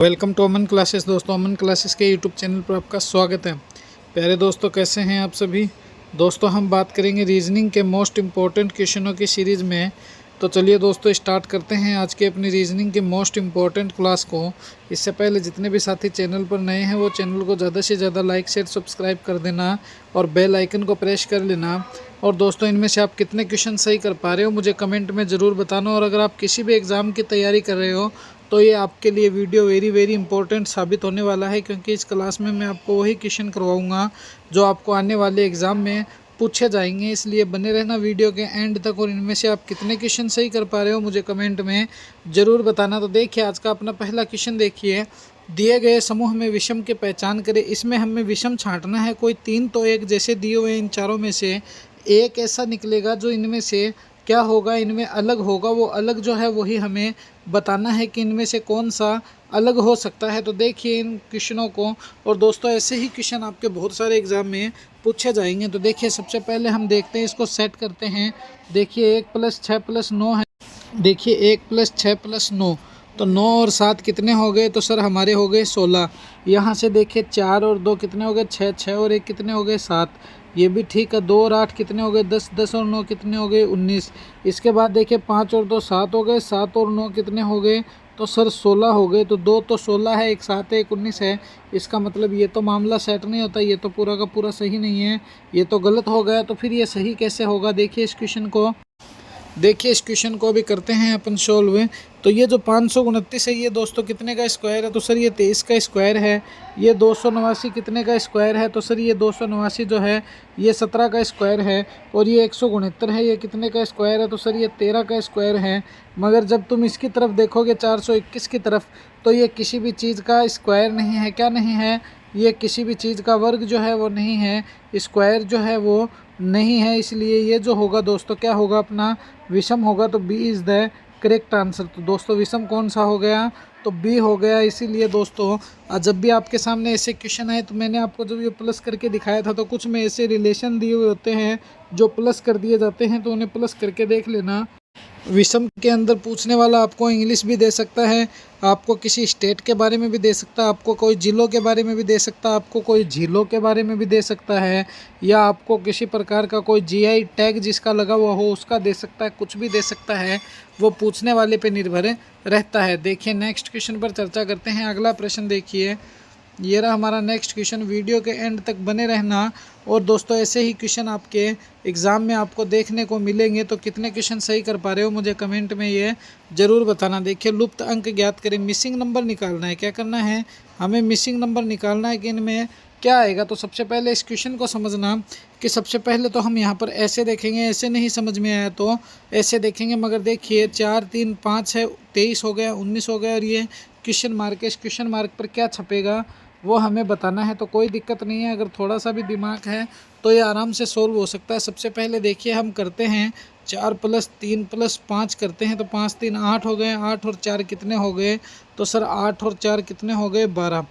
Welcome to Aman classes. दोस्तों, Aman classes के YouTube channel पर आपका स्वागत है। प्यारे दोस्तों, कैसे हैं आप सभी। दोस्तों, हम बात करेंगे रीजनिंग के मोस्ट इम्पॉर्टेंट क्वेश्चनों की सीरीज़ में। तो चलिए दोस्तों, स्टार्ट करते हैं आज के अपनी रीजनिंग के मोस्ट इम्पॉर्टेंट क्लास को। इससे पहले जितने भी साथी चैनल पर नए हैं वो चैनल को ज़्यादा से ज़्यादा लाइक शेयर सब्सक्राइब कर देना और बेल आइकन को प्रेस कर लेना। और दोस्तों, इनमें से आप कितने क्वेश्चन सही कर पा रहे हो मुझे कमेंट में ज़रूर बताना। और अगर आप किसी भी एग्ज़ाम की तैयारी कर रहे हो तो ये आपके लिए वीडियो वेरी इंपॉर्टेंट साबित होने वाला है, क्योंकि इस क्लास में मैं आपको वही क्वेश्चन करवाऊंगा जो आपको आने वाले एग्ज़ाम में पूछे जाएंगे। इसलिए बने रहना वीडियो के एंड तक। और इनमें से आप कितने क्वेश्चन सही कर पा रहे हो मुझे कमेंट में ज़रूर बताना। तो देखिए, आज का अपना पहला क्वेश्चन देखिए। दिए गए समूह में विषम की पहचान करें। इसमें हमें विषम छांटना है। कोई तीन तो एक जैसे दिए हुए इन चारों में से एक ऐसा निकलेगा जो इनमें से क्या होगा, इनमें अलग होगा। वो अलग जो है वही हमें बताना है कि इनमें से कौन सा अलग हो सकता है। तो देखिए इन क्वेश्चनों को। और दोस्तों, ऐसे ही क्वेश्चन आपके बहुत सारे एग्जाम में पूछे जाएंगे। तो देखिए, सबसे पहले हम देखते हैं, इसको सेट करते हैं। देखिए 1 + 6 + 9 है। देखिए 1 + 6 + 9, तो 9 और 7 कितने हो गए, तो सर हमारे हो गए 16। यहाँ से देखिए 4 और 2 कितने हो गए, 6, 6 और 1 कितने हो गए, 7। ये भी ठीक है। 2 और 8 कितने हो गए, 10, 10 और 9 कितने हो गए, 19। इसके बाद देखिए 5 और 2 7 हो गए, 7 और 9 कितने हो गए, तो सर 16 हो गए। तो 2 तो 16 है, एक 7 है, एक 19 है। इसका मतलब ये तो मामला सेट नहीं होता, ये तो पूरा का पूरा सही नहीं है, ये तो गलत हो गया। तो फिर ये सही कैसे होगा। देखिए इस क्वेश्चन को, देखिए इस क्वेश्चन को अभी करते हैं अपन सोल्व। तो ये जो 529 है ये दोस्तों कितने का स्क्वायर है, तो सर ये 23 का स्क्वायर है। ये 289 कितने का स्क्वायर है, तो सर ये 289 जो है ये 17 का स्क्वायर है। और ये 169 है, ये कितने का स्क्वायर है, तो सर ये 13 का स्क्वायर है। मगर जब तुम इसकी तरफ देखोगे 421 की तरफ, तो ये किसी भी चीज़ का स्क्वायर नहीं है। क्या नहीं है, ये किसी भी चीज़ का वर्ग जो है वो नहीं है, स्क्वायर जो है वो नहीं है। इसलिए ये जो होगा दोस्तों क्या होगा, अपना विषम होगा। तो B is the correct answer. तो दोस्तों विषम कौन सा हो गया, तो बी हो गया। इसीलिए दोस्तों जब भी आपके सामने ऐसे क्वेश्चन आए, तो मैंने आपको जब ये प्लस करके दिखाया था, तो कुछ में ऐसे रिलेशन दिए हुए होते हैं जो प्लस कर दिए जाते हैं, तो उन्हें प्लस करके देख लेना। विषम के अंदर पूछने वाला आपको इंग्लिश भी दे सकता है, आपको किसी स्टेट के बारे में भी दे सकता है, आपको कोई जिलों के बारे में भी दे सकता है, आपको कोई झीलों के बारे में भी दे सकता है, या आपको किसी प्रकार का कोई जीआई टैग जिसका लगा हुआ हो उसका दे सकता है। कुछ भी दे सकता है, वो पूछने वाले पे निर्भर रहता है। देखिए नेक्स्ट क्वेश्चन पर चर्चा करते हैं। अगला प्रश्न देखिए, ये रहा हमारा नेक्स्ट क्वेश्चन। वीडियो के एंड तक बने रहना। और दोस्तों, ऐसे ही क्वेश्चन आपके एग्ज़ाम में आपको देखने को मिलेंगे। तो कितने क्वेश्चन सही कर पा रहे हो मुझे कमेंट में ये ज़रूर बताना। देखिए, लुप्त अंक ज्ञात करें। मिसिंग नंबर निकालना है। क्या करना है, हमें मिसिंग नंबर निकालना है कि इनमें क्या आएगा। तो सबसे पहले इस क्वेश्चन को समझना कि सबसे पहले तो हम यहाँ पर ऐसे देखेंगे, ऐसे नहीं समझ में आया तो ऐसे देखेंगे। मगर देखिए 4, 3, 5 है, 23 हो गया, 19 हो गया। और ये क्वेश्चन मार्क है, इस क्वेश्चन मार्क पर क्या छपेगा वो हमें बताना है। तो कोई दिक्कत नहीं है, अगर थोड़ा सा भी दिमाग है तो ये आराम से सोल्व हो सकता है। सबसे पहले देखिए हम करते हैं 4 + 3 + 5 करते हैं। तो 5, 3, 8 हो गए। 8 और 4 कितने हो गए, तो सर 8 और 4 कितने हो गए, 12।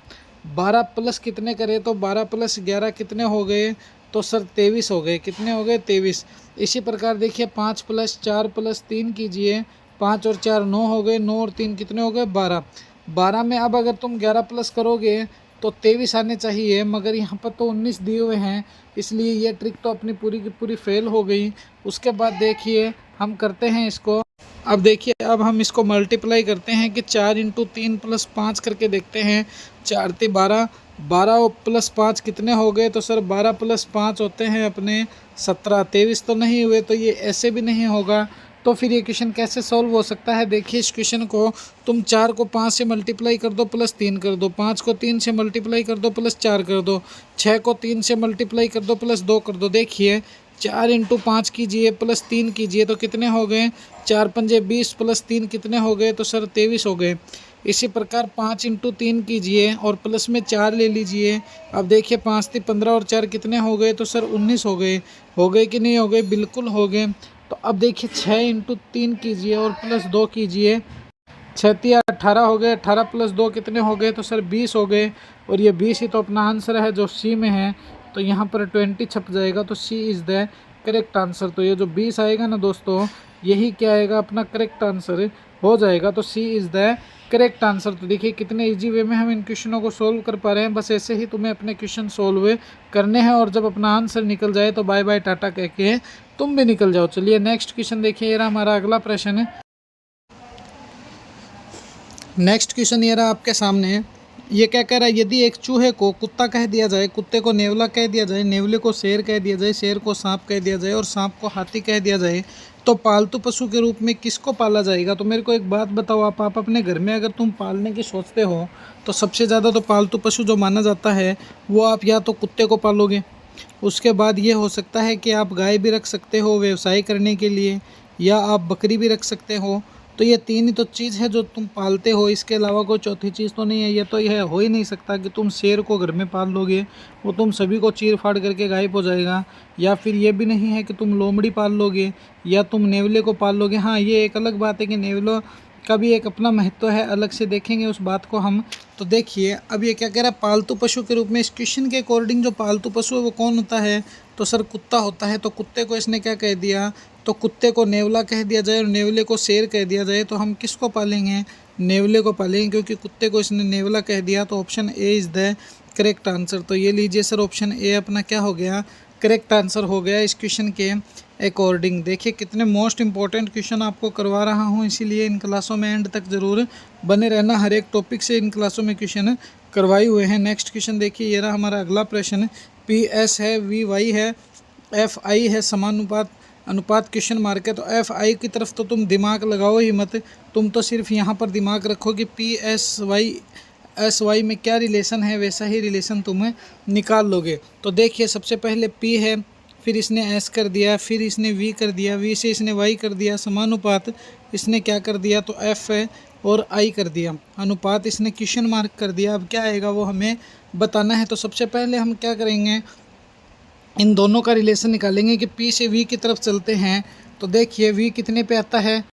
12 प्लस कितने करें, तो 12 + 11 कितने हो गए, तो सर 23 हो गए। कितने हो गए, 23। इसी प्रकार देखिए 5 + 4 + 3 कीजिए। 5 और 4 9 हो गए। 9 और 3 कितने हो गए, 12। 12 में अब अगर तुम 11 प्लस करोगे तो 23 आने चाहिए, मगर यहाँ पर तो 19 दिए हुए हैं, इसलिए ये ट्रिक तो अपनी पूरी की पूरी फेल हो गई। उसके बाद देखिए हम करते हैं इसको। अब देखिए, अब हम इसको मल्टीप्लाई करते हैं कि 4 × 3 + 5 करके देखते हैं। 4 × 12, 12 + 5 कितने हो गए, तो सर 12 + 5 होते हैं अपने 17। 23 तो नहीं हुए, तो ये ऐसे भी नहीं होगा। तो फिर ये क्वेश्चन कैसे सॉल्व हो सकता है। देखिए इस क्वेश्चन को तुम 4 को 5 से मल्टीप्लाई कर दो, +3 कर दो। 5 को 3 से मल्टीप्लाई कर दो, +4 कर दो। 6 को 3 से मल्टीप्लाई कर दो, +2 कर दो। देखिए 4 × 5 कीजिए, +3 कीजिए, तो कितने हो गए, 4 पंजे 20 + 3 कितने हो गए, तो सर 23 हो गए। इसी प्रकार 5 × 3 कीजिए और प्लस में 4 ले लीजिए। अब देखिए 5, 3, 15 और 4 कितने हो गए, तो सर 19 हो गए। हो गए कि नहीं हो गए, बिल्कुल हो गए। तो अब देखिए 6 × 3 कीजिए और +2 कीजिए। 6 × 3 18 हो गए। 18 + 2 कितने हो गए, तो सर 20 हो गए। और ये 20 ही तो अपना आंसर है जो सी में है। तो यहाँ पर 20 छप जाएगा, तो सी इज़ द करेक्ट आंसर। तो ये जो 20 आएगा ना दोस्तों, यही क्या आएगा, अपना करेक्ट आंसर हो जाएगा। तो सी इज़ द करेक्ट आंसर। तो देखिए कितने इजी वे में हम इन क्वेश्चनों को सोल्व कर पा रहे हैं। बस ऐसे ही तुम्हें अपने क्वेश्चन सोल्व करने हैं और जब अपना आंसर निकल जाए तो बाय बाय टाटा कह के तुम भी निकल जाओ। चलिए नेक्स्ट क्वेश्चन देखिए, ये रहा हमारा अगला प्रश्न है। नेक्स्ट क्वेश्चन ये रहा आपके सामने। ये क्या कह रहा है, यदि एक चूहे को कुत्ता कह दिया जाए, कुत्ते को नेवला कह दिया जाए, नेवले को शेर कह दिया जाए, शेर को सांप कह दिया जाए और सांप को हाथी कह दिया जाए, तो पालतू पशु के रूप में किसको पाला जाएगा? तो मेरे को एक बात बताओ, आप अपने घर में अगर तुम पालने की सोचते हो तो सबसे ज़्यादा तो पालतू पशु जो माना जाता है वो आप या तो कुत्ते को पालोगे, उसके बाद ये हो सकता है कि आप गाय भी रख सकते हो व्यवसाय करने के लिए, या आप बकरी भी रख सकते हो। तो ये तीन ही तो चीज़ है जो तुम पालते हो, इसके अलावा कोई चौथी चीज़ तो नहीं है। ये तो यह हो ही नहीं सकता कि तुम शेर को घर में पाल लोगे, वो तुम सभी को चीर फाड़ करके गायब हो जाएगा। या फिर ये भी नहीं है कि तुम लोमड़ी पाल लोगे या तुम नेवले को पाल लोगे। हाँ, ये एक अलग बात है कि नेवलों का भी एक अपना महत्व है, अलग से देखेंगे उस बात को हम। तो देखिए अब ये क्या कह रहा है, पालतू पशु के रूप में। इस क्वेश्चन के अकॉर्डिंग जो पालतू पशु है वो कौन होता है? तो सर कुत्ता होता है। तो कुत्ते को इसने क्या कह दिया, तो कुत्ते को नेवला कह दिया जाए और नेवले को शेर कह दिया जाए, तो हम किसको पालेंगे? नेवले को पालेंगे, क्योंकि कुत्ते को इसने नेवला कह दिया। तो option A is the correct answer. तो ये लीजिए सर, ऑप्शन ए अपना क्या हो गया, करेक्ट आंसर हो गया इस क्वेश्चन के अकॉर्डिंग। देखिए कितने मोस्ट इंपॉर्टेंट क्वेश्चन आपको करवा रहा हूँ, इसीलिए इन क्लासों में एंड तक ज़रूर बने रहना। हर एक टॉपिक से इन क्लासों में क्वेश्चन करवाए हुए हैं। नेक्स्ट क्वेश्चन देखिए, ये रहा हमारा अगला प्रश्न। पी एस है, वी वाई है, एफ आई है, समानुपात अनुपात क्वेश्चन मार्क है। तो एफ आई की तरफ तो तुम दिमाग लगाओ ही मत, तुम तो सिर्फ यहाँ पर दिमाग रखो कि पी एस वाई में क्या रिलेशन है, वैसा ही रिलेशन तुम्हें निकाल लोगे। तो देखिए सबसे पहले पी है, फिर इसने एस कर दिया, फिर इसने वी कर दिया, वी से इसने वाई कर दिया, समानुपात इसने क्या कर दिया, तो एफ है और आई कर दिया, अनुपात इसने क्वेश्चन मार्क कर दिया। अब क्या आएगा वो हमें बताना है। तो सबसे पहले हम क्या करेंगे, इन दोनों का रिलेशन निकालेंगे कि P से V की तरफ चलते हैं। तो देखिए V कितने पे आता है,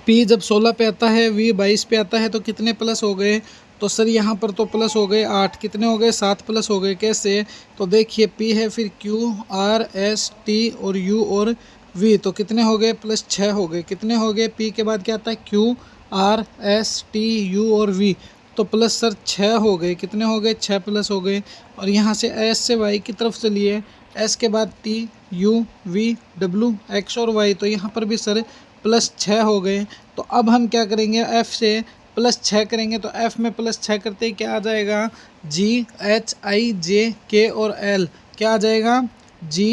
P जब 16 पे आता है, V 22 पे आता है, तो कितने प्लस हो गए? तो सर यहाँ पर तो प्लस हो गए 8, कितने हो गए 7 प्लस हो गए। कैसे? तो देखिए P है, फिर Q R S T और U और V, तो कितने हो गए? प्लस 6 हो गए। कितने हो गए? P के बाद क्या आता है, Q R S T U और V, तो प्लस सर 6 हो गए। कितने हो गए? 6 प्लस हो गए। और यहाँ से S से Y की तरफ चलिए, S के बाद T U V W X और Y, तो यहाँ पर भी सर प्लस 6 हो गए। तो अब हम क्या करेंगे, F से प्लस 6 करेंगे। तो F में प्लस 6 करते ही क्या आ जाएगा, G H I J K और L, क्या आ जाएगा, G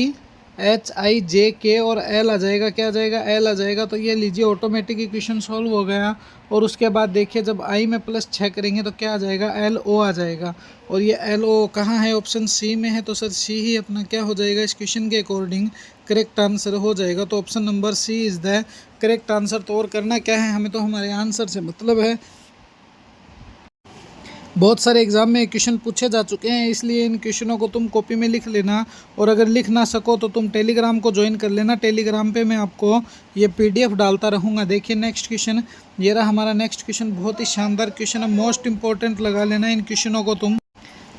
H I J K और L आ जाएगा। क्या आ जाएगा? L आ जाएगा। तो ये लीजिए ऑटोमेटिक इक्वेशन सॉल्व हो गया। और उसके बाद देखिए जब I में प्लस 6 करेंगे तो क्या आ जाएगा, LO आ जाएगा। और ये LO कहाँ है? ऑप्शन सी में है। तो सर सी ही अपना क्या हो जाएगा, इस क्वेश्चन के अकॉर्डिंग करेक्ट आंसर हो जाएगा। तो option number C is the correct answer. तो और करना क्या है, हमें तो हमारे आंसर से मतलब है। बहुत सारे एग्ज़ाम में क्वेश्चन पूछे जा चुके हैं, इसलिए इन क्वेश्चनों को तुम कॉपी में लिख लेना। और अगर लिख ना सको तो तुम टेलीग्राम को ज्वाइन कर लेना, टेलीग्राम पे मैं आपको ये PDF डालता रहूँगा। देखिए नेक्स्ट क्वेश्चन, ये रहा हमारा नेक्स्ट क्वेश्चन। बहुत ही शानदार क्वेश्चन है, मोस्ट इंपॉर्टेंट लगा लेना इन क्वेश्चनों को तुम।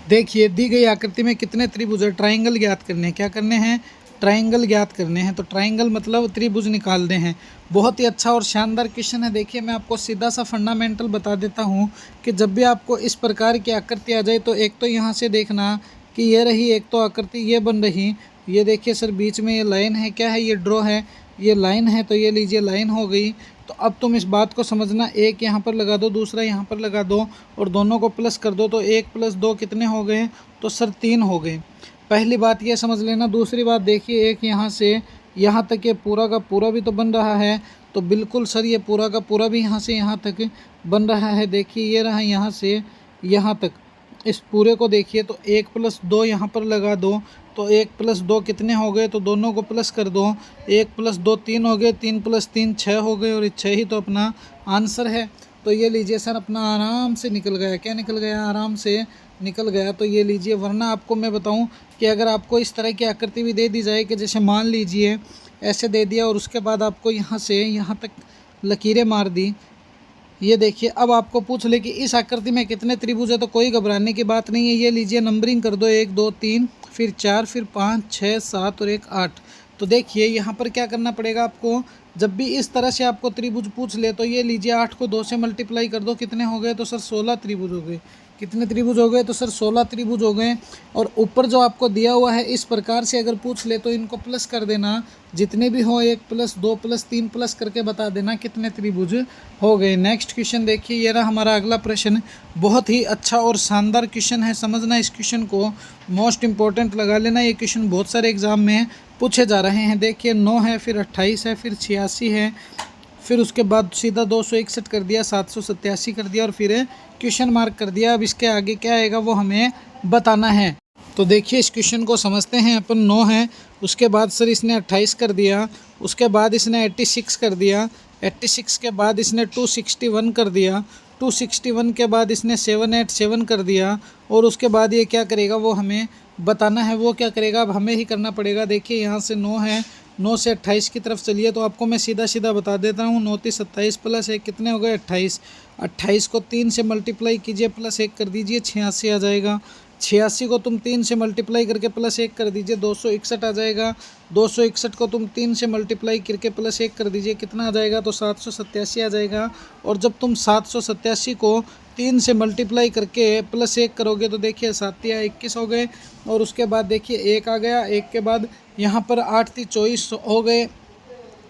देखिए दी गई आकृति में कितने त्रिभुज है, ट्राइंगल ज्ञात करने हैं। क्या करने हैं? ट्राइंगल ज्ञात करने हैं। तो ट्राइंगल मतलब त्रिभुज निकालने हैं। बहुत ही अच्छा और शानदार क्वेश्चन है। देखिए मैं आपको सीधा सा फंडामेंटल बता देता हूँ कि जब भी आपको इस प्रकार की आकृति आ जाए तो एक तो यहाँ से देखना कि ये रही एक तो आकृति, ये बन रही, ये देखिए सर बीच में ये लाइन है, क्या है, ये ड्रॉ है, ये लाइन है। तो ये लीजिए लाइन हो गई। तो अब तुम इस बात को समझना, एक यहाँ पर लगा दो, दूसरा यहाँ पर लगा दो और दोनों को प्लस कर दो। तो 1 + 2 कितने हो गए? तो सर 3 हो गए। पहली बात ये समझ लेना। दूसरी बात देखिए, एक यहाँ से यहाँ तक ये पूरा का पूरा भी तो बन रहा है। तो बिल्कुल सर ये पूरा का पूरा भी यहाँ से यहाँ तक बन रहा है। देखिए ये रहा यहाँ से यहाँ तक, इस पूरे को देखिए। तो 1 + 2 यहाँ पर लगा दो। तो 1 + 2 कितने हो गए? तो दोनों को प्लस कर दो। 1 + 2 3 हो गए, 3 + 3 6 हो गए, और 6 ही तो अपना आंसर है। तो ये लीजिए सर अपना आराम से निकल गया। क्या निकल गया? आराम से निकल गया। तो ये लीजिए, वरना आपको मैं बताऊं कि अगर आपको इस तरह की आकृति भी दे दी जाए कि जैसे मान लीजिए ऐसे दे दिया और उसके बाद आपको यहाँ से यहाँ तक लकीरें मार दी, ये देखिए, अब आपको पूछ ले कि इस आकृति में कितने त्रिभुज है, तो कोई घबराने की बात नहीं है। ये लीजिए नंबरिंग कर दो, 1 2 3 फिर 4 फिर 5 6 7 और 1 8। तो देखिए यहाँ पर क्या करना पड़ेगा आपको, जब भी इस तरह से आपको त्रिभुज पूछ ले तो ये लीजिए 8 को 2 से मल्टीप्लाई कर दो, कितने हो गए? तो सर 16 त्रिभुज हो गए। कितने त्रिभुज हो गए? तो सर 16 त्रिभुज हो गए। और ऊपर जो आपको दिया हुआ है इस प्रकार से अगर पूछ ले तो इनको प्लस कर देना, जितने भी हो 1 प्लस 2 प्लस 3 प्लस करके बता देना कितने त्रिभुज हो गए। नेक्स्ट क्वेश्चन देखिए, ये रहा हमारा अगला प्रश्न। बहुत ही अच्छा और शानदार क्वेश्चन है, समझना इस क्वेश्चन को, मोस्ट इंपॉर्टेंट लगा लेना। ये क्वेश्चन बहुत सारे एग्जाम में पूछे जा रहे हैं। देखिए 9 है, फिर 28 है, फिर 86 है, फिर उसके बाद सीधा 261 कर दिया, 787 कर दिया और फिर क्वेश्चन मार्क कर दिया। अब इसके आगे क्या आएगा वो हमें बताना है। तो देखिए इस क्वेश्चन को समझते हैं अपन। 9 है, उसके बाद सर इसने 28 कर दिया, उसके बाद इसने 86 कर दिया, 86 के बाद इसने 261 कर दिया, 261 के बाद इसने 787 कर दिया और उसके बाद ये क्या करेगा वो हमें बताना है। वो क्या करेगा अब हमें ही करना पड़ेगा। देखिए यहाँ से 9 है, 9 से 28 की तरफ चलिए तो आपको मैं सीधा सीधा बता देता हूँ। 9 × 27 प्लस 1 कितने हो गए? 28। 28 को 3 से मल्टीप्लाई कीजिए, प्लस 1 कर दीजिए, 86 आ जाएगा। 86 को तुम 3 से मल्टीप्लाई करके प्लस 1 कर दीजिए, 261 आ जाएगा। 261 को तुम 3 से मल्टीप्लाई करके प्लस 1 कर दीजिए, कितना आ जाएगा? तो 787 आ जाएगा। और जब तुम 787 को 3 से मल्टीप्लाई करके प्लस 1 करोगे तो देखिए 7 या 21 हो गए। और उसके बाद देखिए 1 आ गया, 1 के बाद यहाँ पर 8 × 24 हो गए।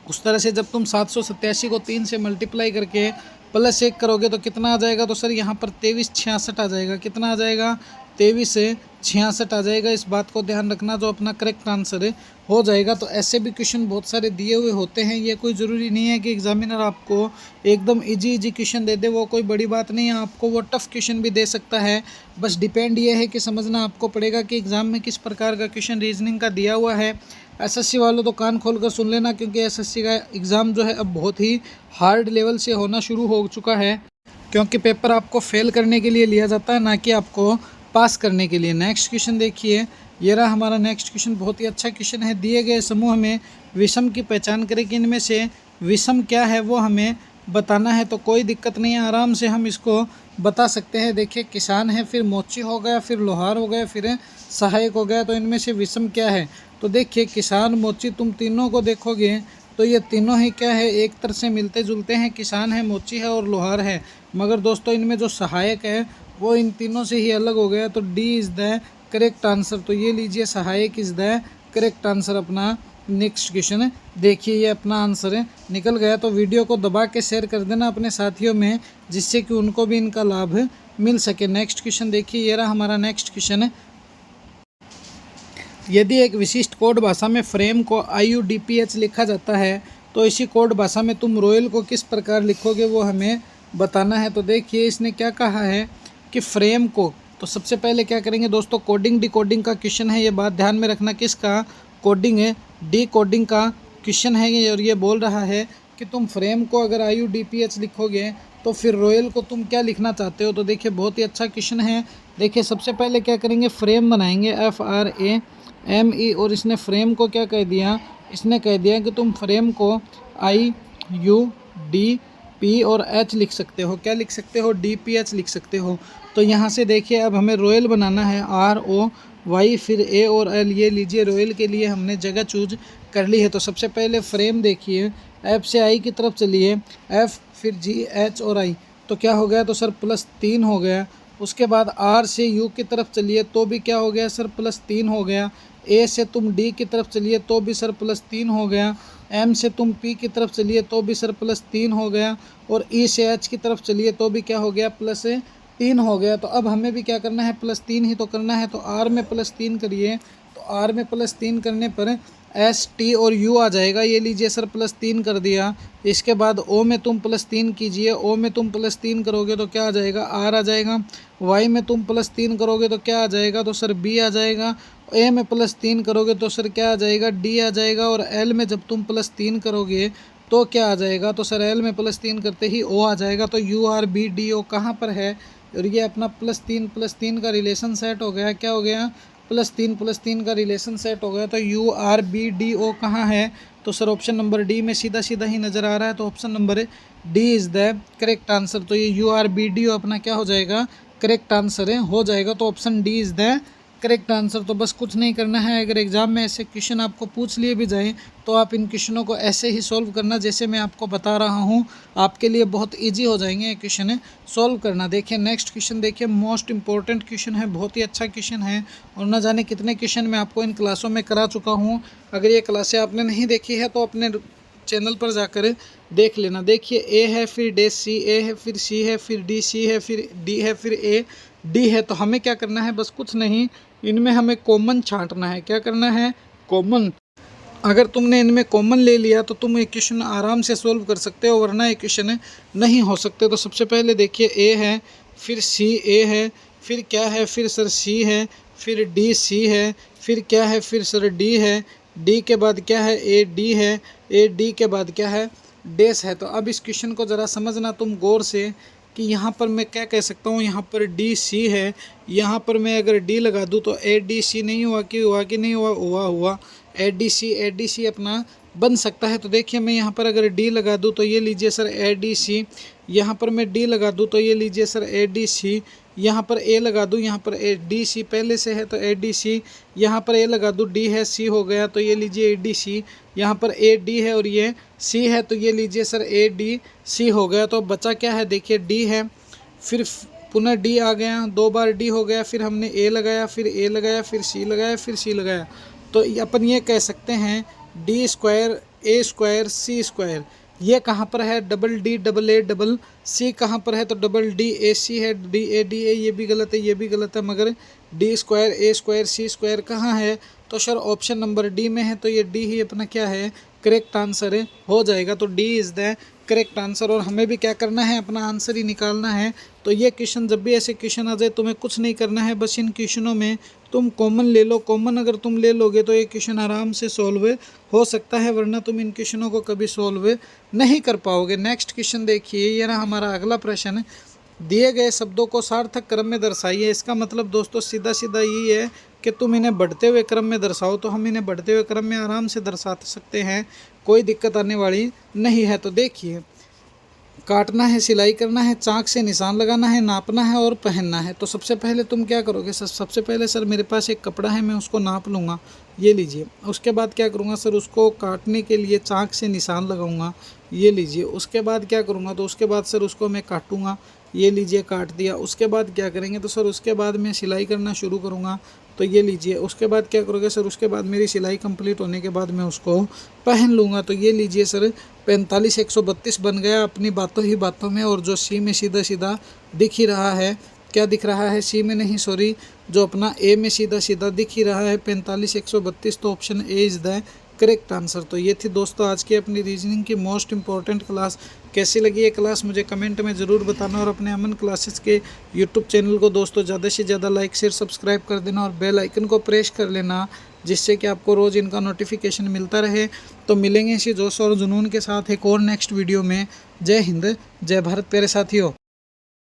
उस तरह से जब तुम 787 को 3 से मल्टीप्लाई करके प्लस 1 करोगे तो कितना आ जाएगा? तो सर यहाँ पर 2366 आ जाएगा। कितना आ जाएगा? 2366 आ जाएगा। इस बात को ध्यान रखना, जो अपना करेक्ट आंसर हो जाएगा। तो ऐसे भी क्वेश्चन बहुत सारे दिए हुए होते हैं। ये कोई ज़रूरी नहीं है कि एग्जामिनर आपको एकदम इजी क्वेश्चन दे दे, वो कोई बड़ी बात नहीं है। आपको वो टफ़ क्वेश्चन भी दे सकता है। बस डिपेंड ये है कि समझना आपको पड़ेगा कि एग्ज़ाम में किस प्रकार का क्वेश्चन रीजनिंग का दिया हुआ है। एसएससी वालों तो कान खोल कर सुन लेना, क्योंकि एसएससी का एग्ज़ाम जो है अब बहुत ही हार्ड लेवल से होना शुरू हो चुका है, क्योंकि पेपर आपको फेल करने के लिए लिया जाता है, ना कि आपको पास करने के लिए। नेक्स्ट क्वेश्चन देखिए, ये रहा हमारा नेक्स्ट क्वेश्चन। बहुत ही अच्छा क्वेश्चन है। दिए गए समूह में विषम की पहचान करें कि इनमें से विषम क्या है वो हमें बताना है। तो कोई दिक्कत नहीं है, आराम से हम इसको बता सकते हैं। देखिए किसान है, फिर मोची हो गया, फिर लोहार हो गया, फिर सहायक हो गया। तो इनमें से विषम क्या है? तो देखिए किसान मोची तुम तीनों को देखोगे तो ये तीनों ही क्या है, एक तरह से मिलते जुलते हैं। किसान है, मोची है और लोहार है। मगर दोस्तों इनमें जो सहायक है वो इन तीनों से ही अलग हो गया। तो D is the correct answer. तो ये लीजिए सहायक इज़ द करेक्ट आंसर अपना नेक्स्ट क्वेश्चन। देखिए ये अपना आंसर निकल गया। तो वीडियो को दबा के शेयर कर देना अपने साथियों में, जिससे कि उनको भी इनका लाभ मिल सके। नेक्स्ट क्वेश्चन देखिए, ये रहा हमारा नेक्स्ट क्वेश्चन। यदि एक विशिष्ट कोड भाषा में फ्रेम को IUDPH लिखा जाता है तो इसी कोड भाषा में तुम रॉयल को किस प्रकार लिखोगे वो हमें बताना है। तो देखिए इसने क्या कहा है कि फ्रेम को, तो सबसे पहले क्या करेंगे दोस्तों, कोडिंग डिकोडिंग का क्वेश्चन है। ये बात ध्यान में रखना, किसका? कोडिंग है, डिकोडिंग का क्वेश्चन है ये। और ये बोल रहा है कि तुम फ्रेम को अगर IUDPH लिखोगे तो फिर रॉयल को तुम क्या लिखना चाहते हो। तो देखिए बहुत ही अच्छा क्वेश्चन है। देखिए सबसे पहले क्या करेंगे, फ्रेम बनाएंगे, FRAME। और इसने फ्रेम को क्या कह दिया, इसने कह दिया कि तुम फ्रेम को IUDP और H लिख सकते हो। क्या लिख सकते हो? DPH लिख सकते हो। तो यहाँ से देखिए अब हमें रॉयल बनाना है, ROY फिर A और L। ये लीजिए रॉयल के लिए हमने जगह चूज कर ली है। तो सबसे पहले फ्रेम देखिए, F से I की तरफ चलिए, F फिर G H और I। तो क्या हो गया? तो सर +3 हो गया। उसके बाद R से U की तरफ चलिए तो भी क्या हो गया सर? +3 हो गया। A से तुम D की तरफ चलिए तो भी सर +3 हो गया। M से तुम P की तरफ चलिए तो भी सर +3 हो गया। और E से H की तरफ चलिए तो भी क्या हो गया? +3 हो गया। तो अब हमें भी क्या करना है? +3 ही तो करना है। तो R में +3 करिए। तो R में +3 करने पर S T और U आ जाएगा। ये लीजिए सर +3 कर दिया। इसके बाद O में तुम +3 कीजिए, O में तुम +3 करोगे तो क्या आ जाएगा? R आ जाएगा। Y में तुम +3 करोगे तो क्या आ जाएगा? तो सर B आ जाएगा। A में +3 करोगे तो सर क्या आ जाएगा? D आ जाएगा। और L में जब तुम +3 करोगे तो क्या आ जाएगा? तो सर L में +3 करते ही O आ जाएगा। तो URBDO कहाँ पर है? और ये अपना +3 का रिलेशन सेट हो गया। क्या हो गया? +3 का रिलेशन सेट हो गया। तो URBDO कहाँ है? तो सर ऑप्शन नंबर डी में सीधा सीधा ही नज़र आ रहा है। तो option number D is the correct answer. तो ये URBDO अपना क्या हो जाएगा? करेक्ट आंसर है, हो जाएगा। तो option D is the correct answer. तो बस कुछ नहीं करना है, अगर एग्ज़ाम में ऐसे क्वेश्चन आपको पूछ लिए भी जाएँ तो आप इन क्वेश्चनों को ऐसे ही सॉल्व करना जैसे मैं आपको बता रहा हूँ, आपके लिए बहुत ईजी हो जाएंगे ये क्वेश्चन सॉल्व करना। देखिए नेक्स्ट क्वेश्चन, देखिए मोस्ट इंपॉर्टेंट क्वेश्चन है, बहुत ही अच्छा क्वेश्चन है और न जाने कितने क्वेश्चन मैं आपको इन क्लासों में करा चुका हूँ। अगर ये क्लासें आपने नहीं देखी है तो अपने चैनल पर जाकर देख लेना। देखिए ए है, फिर डे सी, ए है, फिर सी है, फिर डी सी है, फिर डी है, फिर ए डी है। तो हमें क्या करना है, बस कुछ नहीं, इनमें हमें कॉमन छांटना है। क्या करना है, कॉमन। अगर तुमने इनमें कॉमन ले लिया तो तुम एक क्वेश्चन आराम से सोल्व कर सकते हो, वरना एक क्वेश्चन नहीं हो सकते। तो सबसे पहले देखिए ए है, फिर सी, ए है, फिर क्या है, फिर सर सी है, फिर डी सी है, फिर क्या है, फिर सर डी है, डी के बाद क्या है, ए डी है, ए डी के बाद क्या है, डैश है। तो अब इस क्वेश्चन को ज़रा समझना तुम गौर से कि यहाँ पर मैं क्या कह सकता हूँ, यहाँ पर डी सी है, यहाँ पर मैं अगर डी लगा दूँ तो ए डी सी नहीं हुआ कि नहीं हुआ, हुआ ए डी सी अपना बन सकता है। तो देखिए मैं यहाँ पर अगर डी लगा दूँ तो ये लीजिए सर ए डी सी, यहाँ पर मैं डी लगा दूँ तो ये लीजिए सर ए डी सी, यहाँ पर ए लगा दूँ, यहाँ पर ए डी सी पहले से है तो ए डी सी, यहाँ पर ए लगा दूँ, डी है, सी हो गया तो ये लीजिए ए डी सी, यहाँ पर ए डी है और ये सी है तो ये लीजिए सर ए डी सी हो गया। तो बचा क्या है, देखिए डी है, फिर पुनः डी आ गया, 2 बार डी हो गया, फिर हमने ए लगाया, फिर ए लगाया, फिर सी लगाया, फिर सी लगाया। तो अपन ये कह सकते हैं D square A square C square. ये कहाँ पर है, double D double A double C कहाँ पर है, तो डबल डी ए सी है, डी ए, ये भी गलत है, ये भी गलत है, मगर D square A square C square कहाँ है, तो सर ऑप्शन नंबर डी में है। तो ये डी ही अपना क्या है, करेक्ट आंसर हो जाएगा। तो D is the correct answer. और हमें भी क्या करना है, अपना आंसर ही निकालना है। तो ये क्वेश्चन, जब भी ऐसे क्वेश्चन आ जाए तुम्हें कुछ नहीं करना है, बस इन क्वेश्चनों में तुम कॉमन ले लो। कॉमन अगर तुम ले लोगे तो ये क्वेश्चन आराम से सॉल्व हो सकता है, वरना तुम इन क्वेश्चनों को कभी सॉल्व नहीं कर पाओगे। नेक्स्ट क्वेश्चन देखिए, ये ना हमारा अगला प्रश्न, दिए गए शब्दों को सार्थक क्रम में दर्शाइए। इसका मतलब दोस्तों सीधा सीधा यही है कि तुम इन्हें बढ़ते हुए क्रम में दर्शाओ। तो हम इन्हें बढ़ते हुए क्रम में आराम से दर्शा सकते हैं, कोई दिक्कत आने वाली नहीं है। तो देखिए, काटना है, सिलाई करना है, चाक से निशान लगाना है, नापना है और पहनना है। तो सबसे पहले तुम क्या करोगे सर, सबसे पहले सर मेरे पास एक कपड़ा है, मैं उसको नाप लूँगा, ये लीजिए। उसके बाद क्या करूँगा सर, उसको काटने के लिए चाक से निशान लगाऊंगा, ये लीजिए। उसके बाद क्या करूँगा, तो उसके बाद सर उसको मैं काटूँगा, ये लीजिए, काट दिया। उसके बाद क्या करेंगे, तो सर उसके बाद मैं सिलाई करना शुरू करूँगा, तो ये लीजिए। उसके बाद क्या करोगे सर, उसके बाद मेरी सिलाई कंप्लीट होने के बाद मैं उसको पहन लूँगा, तो ये लीजिए सर 45 132 बन गया अपनी बातों ही बातों में। और जो सी में सीधा सीधा दिख ही रहा है, क्या दिख रहा है, सी में नहीं सॉरी, जो अपना ए में सीधा सीधा दिख ही रहा है 45 132। तो option A is the correct answer. तो ये थी दोस्तों आज की अपनी रीजनिंग की मोस्ट इंपॉर्टेंट क्लास। कैसी लगी ये क्लास मुझे कमेंट में ज़रूर बताना, और अपने अमन क्लासेस के यूट्यूब चैनल को दोस्तों ज़्यादा से ज़्यादा लाइक शेयर सब्सक्राइब कर देना और बेल आइकन को प्रेस कर लेना, जिससे कि आपको रोज़ इनका नोटिफिकेशन मिलता रहे। तो मिलेंगे इसी जोश और जुनून के साथ एक और नेक्स्ट वीडियो में। जय हिंद, जय भारत प्यारे साथियों।